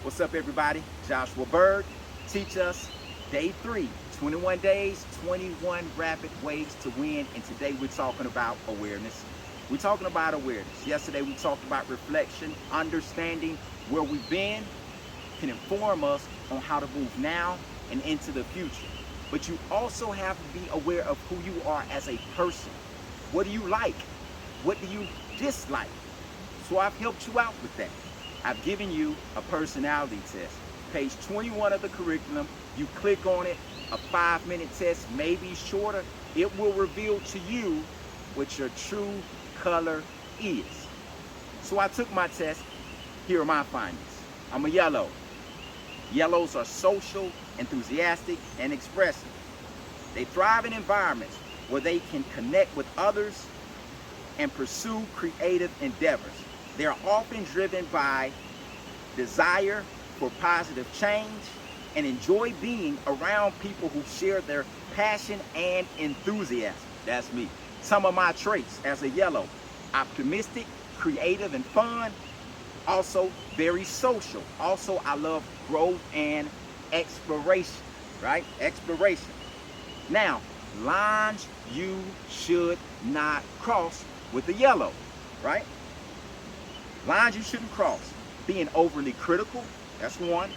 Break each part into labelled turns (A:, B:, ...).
A: What's up, everybody? Joshua Byrd, Teach Us, Day 3, 21 days, 21 rapid ways to win. And today we're talking about awareness. We're talking about awareness. Yesterday we talked about reflection, understanding where we've been can inform us on how to move now and into the future. But you also have to be aware of who you are as a person. What do you like? What do you dislike? So I've helped you out with that. I've given you a personality test. Page 21 of the curriculum, you click on it, a 5-minute test, maybe shorter. It will reveal to you what your true color is. So I took my test. Here are my findings. I'm a yellow. Yellows are social, enthusiastic, and expressive. They thrive in environments where they can connect with others and pursue creative endeavors. They are often driven by desire for positive change and enjoy being around people who share their passion and enthusiasm. That's me. Some of my traits as a yellow: optimistic, creative, and fun. Also very social. Also, I love growth and exploration, right? Exploration. Now, lines you should not cross with the yellow, right? Lines you shouldn't cross: being overly critical, that's one.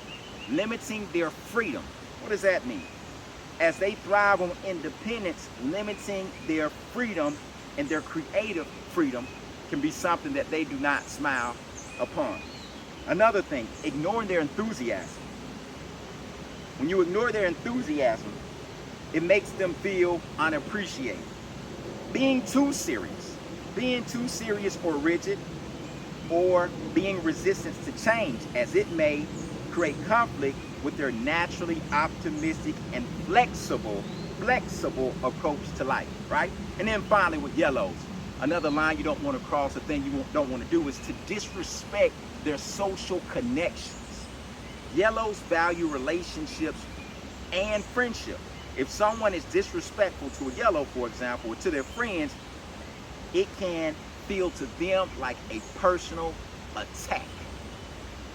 A: Limiting their freedom. What does that mean? As they thrive on independence, limiting their freedom and their creative freedom can be something that they do not smile upon. Another thing, ignoring their enthusiasm. When you ignore their enthusiasm, it makes them feel unappreciated. Being too serious or rigid, or being resistant to change, as it may create conflict with their naturally optimistic and flexible approach to life, right? And then finally, with yellows, another line you don't want to cross, a thing you don't want to do, is to disrespect their social connections. Yellows value relationships and friendship. If someone is disrespectful to a yellow, for example, or to their friends, it can feel to them like a personal attack.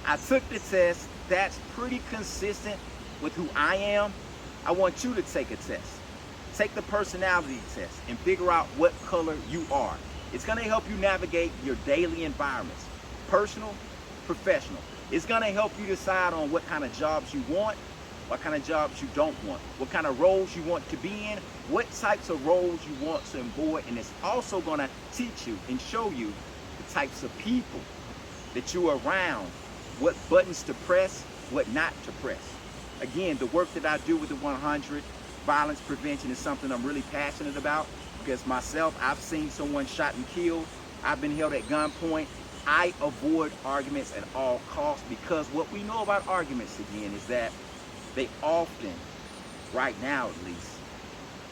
A: I took the test. That's pretty consistent with who I am. I want you to take a test. Take the personality test and figure out what color you are. It's going to help you navigate your daily environments, personal, professional. It's going to help you decide on what kind of jobs you want, what kind of jobs you don't want, what kind of roles you want to be in, what types of roles you want to avoid. And it's also going to teach you and show you the types of people that you're around, what buttons to press, what not to press. Again, the work that I do with the 100 violence prevention is something I'm really passionate about, because myself, I've seen someone shot and killed. I've been held at gunpoint. I avoid arguments at all costs, because what we know about arguments, again, is that they often, right now at least,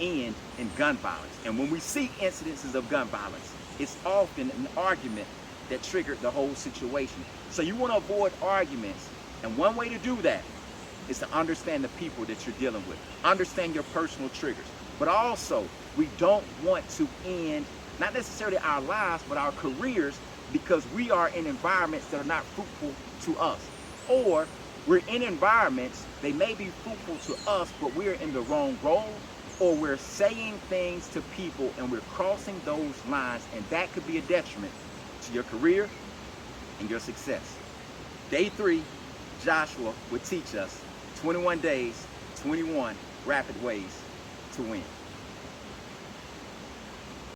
A: end in gun violence. And when we see incidences of gun violence, it's often an argument that triggered the whole situation. So you want to avoid arguments, and one way to do that is to understand the people that you're dealing with. Understand your personal triggers. But also, we don't want to end, not necessarily our lives, but our careers, because we are in environments that are not fruitful to us. Or we're in environments, they may be fruitful to us, but we're in the wrong role, or we're saying things to people and we're crossing those lines, and that could be a detriment to your career and your success. Day 3, Joshua would teach us 21 days, 21 rapid ways to win.